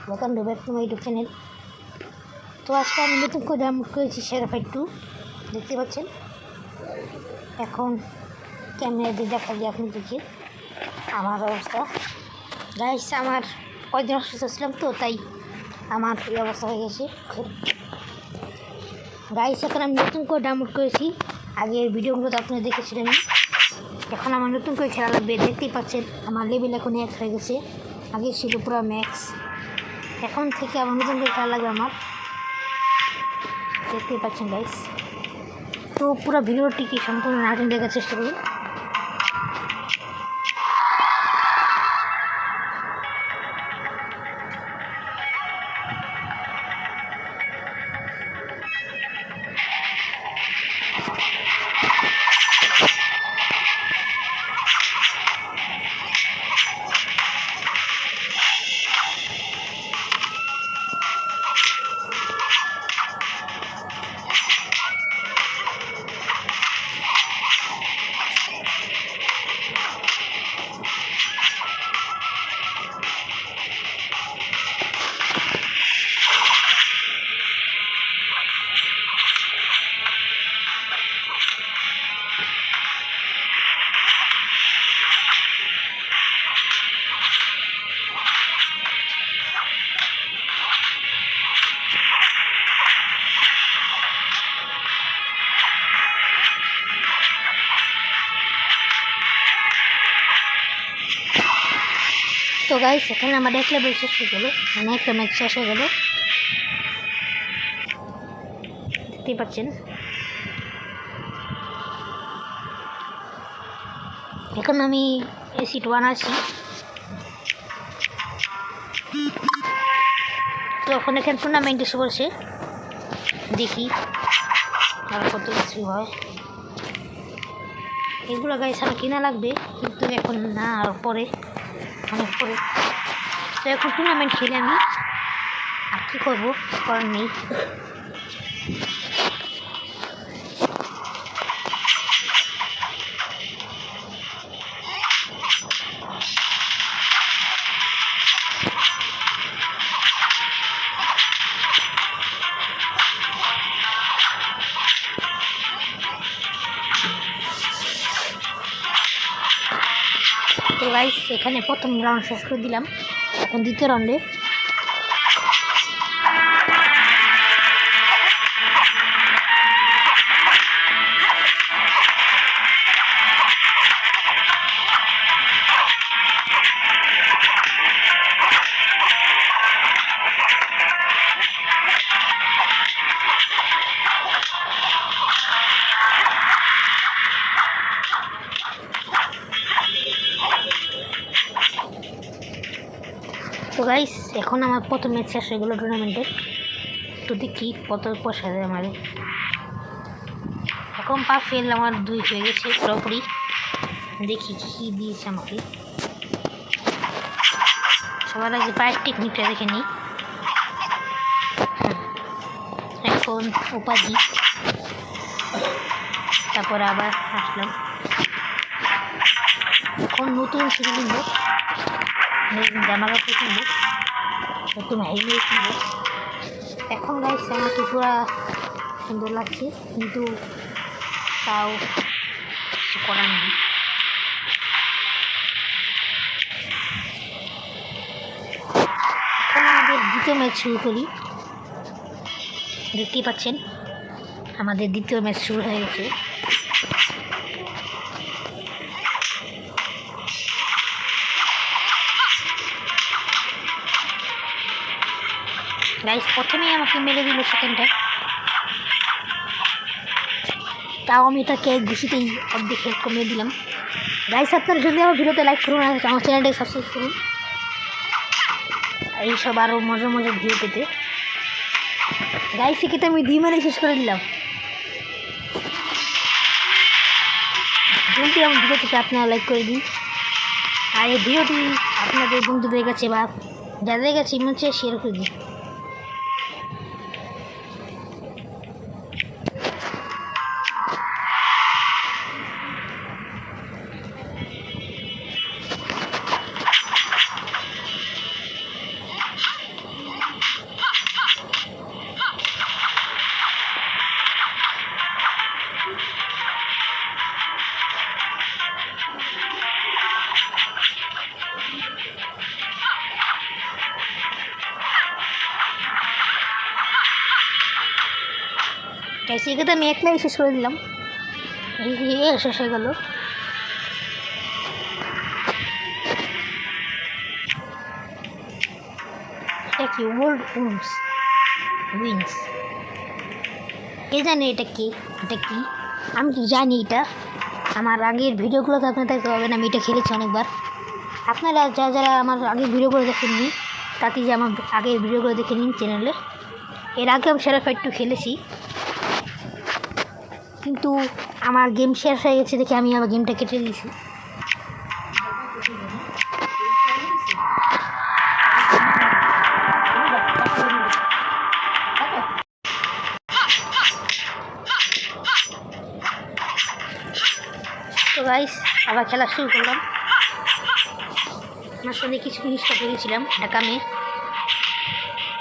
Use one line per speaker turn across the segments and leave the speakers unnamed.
Welcome to back to my YouTube channel. তো আজকে আমি নতুন করে ডাউনলোড করেছি শেয়ারফাইট 2, দেখতে পাচ্ছেন। এখন ক্যামেরা দিয়ে দেখা যায় আপনাদেরকে আমার অবস্থা। গাইস, আমার কয়েকদিন অসুস্থ ছিলাম, তো তাই আমার এই অবস্থা হয়ে গেছে। গাইস, এখন আমি নতুন করে ডাউনলোড করেছি, আগের ভিডিওগুলো তো আপনারা দেখেছিলেন। এখন আমার নতুন করে খেলা লাগবে, দেখতেই পাচ্ছেন আমার লেভেল এখন 1 হয়ে গেছে, আগে ছিল পুরো ম্যাক্স। এখন থেকে আমার নতুন করে খেলা লাগবে আমার, দেখতেই পাচ্ছেন গাইস। তো পুরো ভিডিওটিকে সম্পূর্ণ নাটক দেখার চেষ্টা করুন। তো গাইস, এখানে আমার 1 লেভেল শেষ হয়ে গেল, মানে একটা ম্যাচ শেষ হয়ে গেল, দেখতেই পাচ্ছেন। এখন আমি এসিড 1 আছি। তো এখন এখানে টুর্নামেন্ট এসে বলছে, দেখি আর কত কিছু হয়। এগুলো গাইস আমার কিনা লাগবে, কিন্তু এখন না, আর পরে, অনেক পরে। তো এখন টুর্নামেন্ট খেলে আমি আর কী করবো, করার নেই। তো গাইস, এখানে প্রথম রাউন্ড শেষ করে দিলাম, এখন দ্বিতীয় রাউন্ডে। তো গাইস, এখন আমার প্রথম ম্যাচ শেষ হয়ে গেলো টুর্নামেন্টের। তো দেখি কত পয়সা দেয় আমার। এখন পা ফেল আমার 2 হয়ে গেছে পুরোপুরি। দেখি কী দিয়েছে আমাকে। সবার আগে পায়ের টেকনিকটা দেখে নিই। এখন উপাধি, তারপরে আবার আসলাম। এখন নতুন শুরু কিনবো, জামা কাপড় কিনবো, নতুন হেলমেট কিনবো। এখন গাইস আমাকে পুরা সুন্দর লাগছে, কিন্তু তাও কিছু করার নেই। এখন আমাদের দ্বিতীয় ম্যাচ শুরু করি, দেখতেই পাচ্ছেন আমাদের দ্বিতীয় ম্যাচ শুরু হয়ে গেছে। গাইস, প্রথমেই আমাকে মেরে দিল সেকেন্ডটা, তাও আমি তাকে ঘুষিতেই অর্ধেক হেল্প কমিয়ে দিলাম। গাইস, আপনারা যদি আমার ভিডিওতে লাইক করুন আর আমার চ্যানেলটাকে সাবস্ক্রাইব করুন এইসব আরও মজার মজার ভিডিও পেতে। গাইস, একে তো আমি 2 মিনিট শেষ করে দিলাম। জলদি আমার ভিডিও থেকে আপনারা লাইক করে দিন, আর এই ভিডিওটি আপনাদের বন্ধুদের কাছে বা যাদের কাছে মনে হচ্ছে শেয়ার করে দিন। গাইস একে তো আমি একলাই শেষ করে দিলাম, এই শেষ হয়ে গেল। এটা কি ওল্ড উইন্স, কে জানে এটা কি? আমি তো জানি এটা, আমার আগের ভিডিওগুলোতে আপনারা দেখতে পাবেন আমি এটা খেলেছি অনেকবার। আপনারা যারা আমার আগের ভিডিওগুলো দেখেননি তাতে যে আমার আগের ভিডিওগুলো দেখে নিন চ্যানেলে। এর আগে আমি সেরা ফাইট 2 খেলেছি, কিন্তু আমার গেম শেষ হয়ে গেছে দেখে আমি আমার গেমটা কেটে দিয়েছি। তো গাইস আবার খেলা শুরু করলাম। আমার সাথে কিছু জিনিসটা পেরেছিলাম এটা কামে,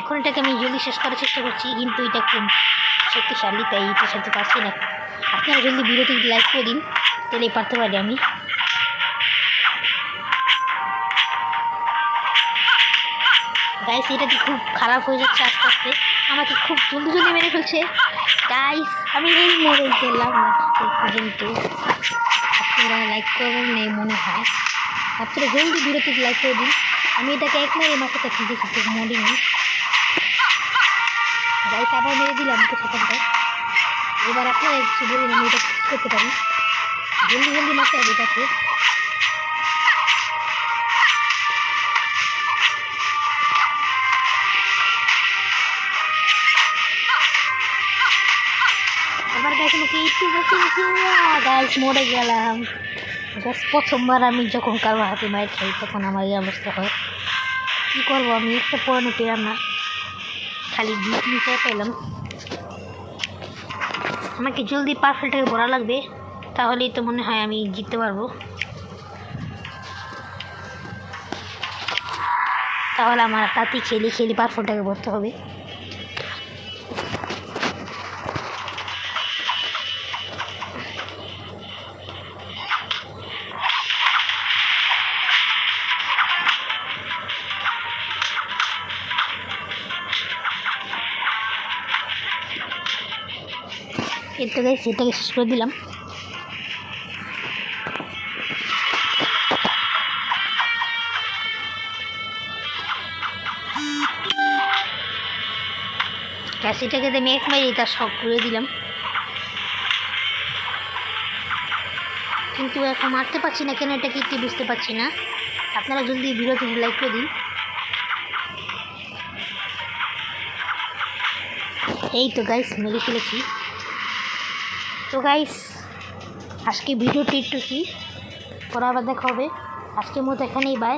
এখন এটাকে আমি জলদি শেষ করার চেষ্টা করছি, কিন্তু এটা খুব শক্তিশালী তাই এটা সাথে পারছি না। আপনারা জলদি ভিডিওতে লাইক করে দিন, তাহলেই পারতে পারি আমি। গাইস এটা খুব খারাপ হয়ে যাচ্ছে আস্তে আস্তে, আমাকে খুব জলদি মেরে ফেলছে। গাইস আমি এই মরে গেলাম না পর্যন্ত। আপনারা লাইক করবেন না মনে হয়, আপনারা জলদি ভিডিওতে লাইক করে দিন। আমি এটাকে এক মেরে মাথা থাকি দেখি মরিনি। গাইস আবার মেরে দিলাম তো সেখানটায়। এবার আপনারা কিছু বলুন আমি এটা করতে পারি, জলদি মারতে হবে এটাকে। আবার গাইস আমাকে একটু গাইস মরে গেলাম। গাইস প্রথমবার আমি যখন কারো হাতে মাইর খাই তখন আমার এই অবস্থা হয়। কী করবো, আমি একটা পড়ানো পেলাম না, খালি 2-3 পেলাম। আমাকে জলদি পারফেক্টটাকে ভরা লাগবে, তাহলেই তো মনে হয় আমি জিততে পারবো। তাহলে আমার তাতেই খেলি পারফেক্টটাকে ভরতে হবে। এর গাইস এটাকে শেষ করে দিলাম। ক্যাসিটাকে আমি এক মাইরে তার সব করে দিলাম, কিন্তু এখন মারতে পারছি না কেন, এটা কি বুঝতে পারছি না। আপনারা জলদি ভিডিওতে লাইক করে দিন। এই তো গাইস মেরে ফেলেছি। তো গাইস আজকে ভিডিওটি একটু কি পরে আবার দেখা হবে, আজকের মতো এখানেই বাই।